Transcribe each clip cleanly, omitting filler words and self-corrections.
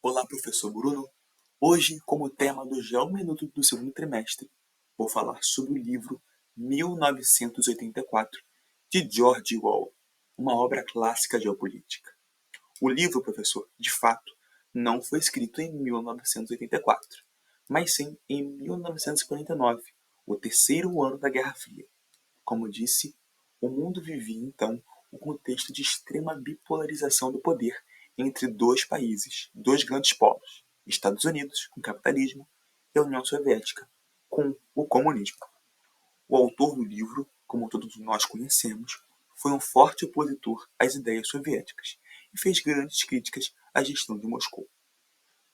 Olá, professor Bruno. Hoje, como tema do GEO Minuto do segundo trimestre, vou falar sobre o livro 1984, de George Orwell, uma obra clássica geopolítica. O livro, professor, de fato, não foi escrito em 1984, mas sim em 1949, o terceiro ano da Guerra Fria. Como disse, o mundo vivia então um contexto de extrema bipolarização do poder entre dois países, dois grandes polos, Estados Unidos, com o capitalismo, e a União Soviética, com o comunismo. O autor do livro, como todos nós conhecemos, foi um forte opositor às ideias soviéticas e fez grandes críticas à gestão de Moscou.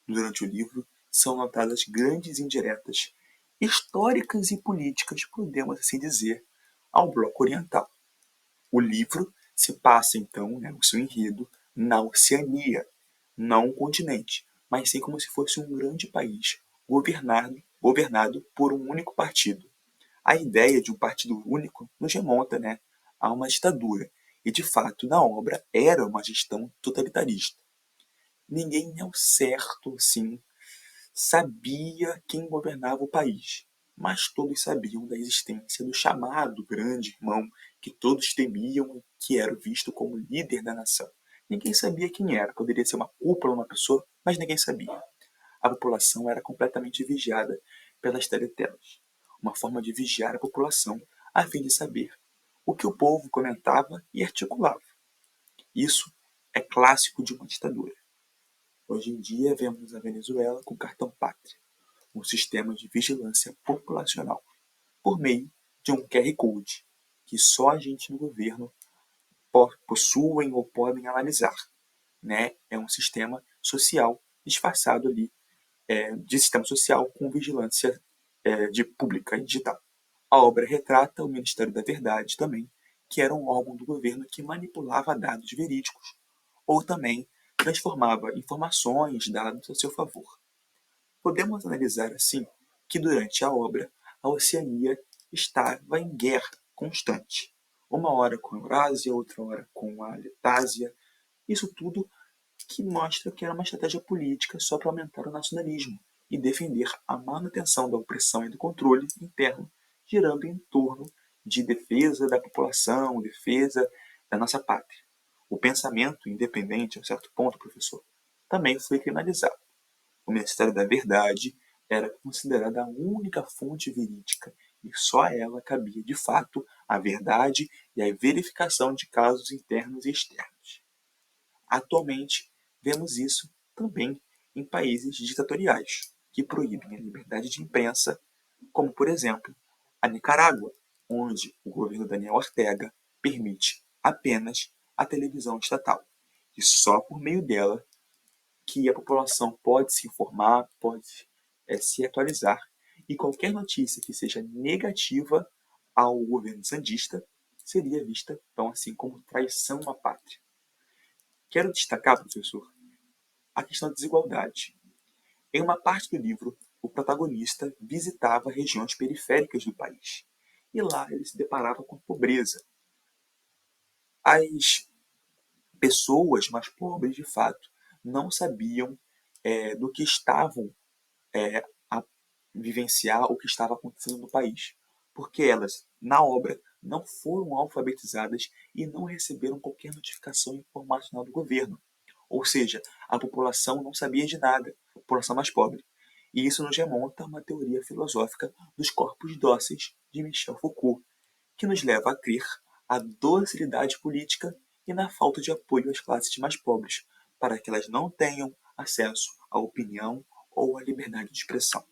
Durante o livro, são notadas grandes indiretas históricas e políticas, podemos assim dizer, ao Bloco Oriental. O livro se passa, então, o seu enredo, na Oceania, não um continente, mas sim como se fosse um grande país governado por um único partido. A ideia de um partido único nos remonta a uma ditadura, e de fato, na obra, era uma gestão totalitarista. Ninguém ao certo, sim, sabia quem governava o país, mas todos sabiam da existência do chamado Grande Irmão, que todos temiam e que era visto como líder da nação. Ninguém sabia quem era, poderia ser uma cúpula, uma pessoa, mas ninguém sabia. A população era completamente vigiada pelas teletelas, uma forma de vigiar a população a fim de saber o que o povo comentava e articulava. Isso é clássico de uma ditadura. Hoje em dia, vemos a Venezuela com cartão pátria, um sistema de vigilância populacional, por meio de um QR Code, que só agentes do governo possuem ou podem analisar. É um sistema social disfarçado ali, de sistema social com vigilância de pública e digital. A obra retrata o Ministério da Verdade também, que era um órgão do governo que manipulava dados verídicos ou também transformava informações, dados a seu favor. Podemos analisar assim que durante a obra a Oceania estava em guerra constante, uma hora com a Eurásia, outra hora com a Letásia. Isso tudo que mostra que era uma estratégia política só para aumentar o nacionalismo e defender a manutenção da opressão e do controle interno, girando em torno de defesa da população, defesa da nossa pátria. O pensamento independente, a um certo ponto, professor, também foi criminalizado. O Ministério da Verdade era considerada a única fonte verídica e só a ela cabia, de fato, a verdade e a verificação de casos internos e externos. Atualmente, vemos isso também em países ditatoriais, que proíbem a liberdade de imprensa, como, por exemplo, a Nicarágua, onde o governo Daniel Ortega permite apenas a televisão estatal, e só por meio dela que a população pode se informar, pode se atualizar, e qualquer notícia que seja negativa ao governo sandista seria vista, então, assim, como traição à pátria. Quero destacar, professor, a questão da desigualdade. Em uma parte do livro, o protagonista visitava regiões periféricas do país, e lá ele se deparava com a pobreza. As pessoas mais pobres, de fato, não sabiam do que estavam a vivenciar o que estava acontecendo no país, porque elas, na obra, não foram alfabetizadas e não receberam qualquer notificação informacional do governo. Ou seja, a população não sabia de nada, a população mais pobre. E isso nos remonta a uma teoria filosófica dos corpos dóceis de Michel Foucault, que nos leva a crer a docilidade política e na falta de apoio às classes mais pobres, para que elas não tenham acesso à opinião ou à liberdade de expressão.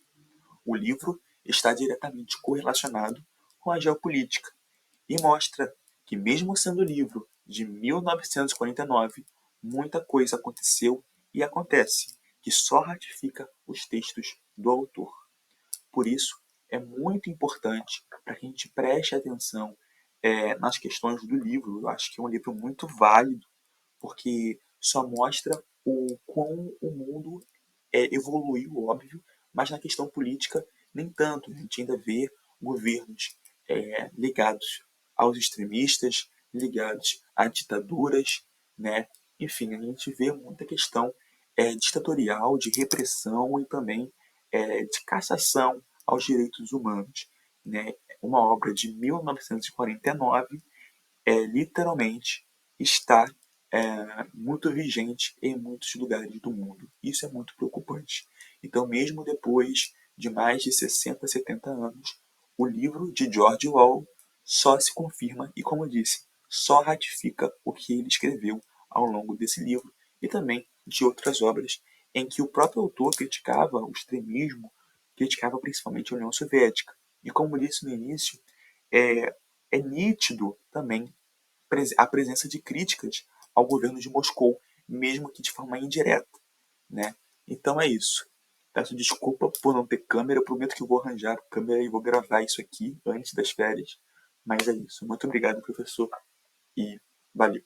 O livro está diretamente correlacionado com a geopolítica e mostra que, mesmo sendo livro de 1949, muita coisa aconteceu e acontece, que só ratifica os textos do autor. Por isso, é muito importante para que a gente preste atenção nas questões do livro. Eu acho que é um livro muito válido, porque só mostra o quão o mundo evoluiu, óbvio, mas na questão política nem tanto. A gente ainda vê governos ligados aos extremistas, ligados a ditaduras, né? Enfim, a gente vê muita questão ditatorial, de repressão e também de cassação aos direitos humanos. Né? Uma obra de 1949 literalmente está muito vigente em muitos lugares do mundo. Isso é muito preocupante. Então, mesmo depois de mais de 60, 70 anos, o livro de George Orwell só se confirma e, como eu disse, só ratifica o que ele escreveu ao longo desse livro e também de outras obras em que o próprio autor criticava o extremismo, criticava principalmente a União Soviética. E como disse no início, é nítido também a presença de críticas ao governo de Moscou, mesmo que de forma indireta, né? Então é isso. Peço desculpa por não ter câmera, eu prometo que eu vou arranjar câmera e vou gravar isso aqui antes das férias, mas é isso. Muito obrigado, professor, e valeu.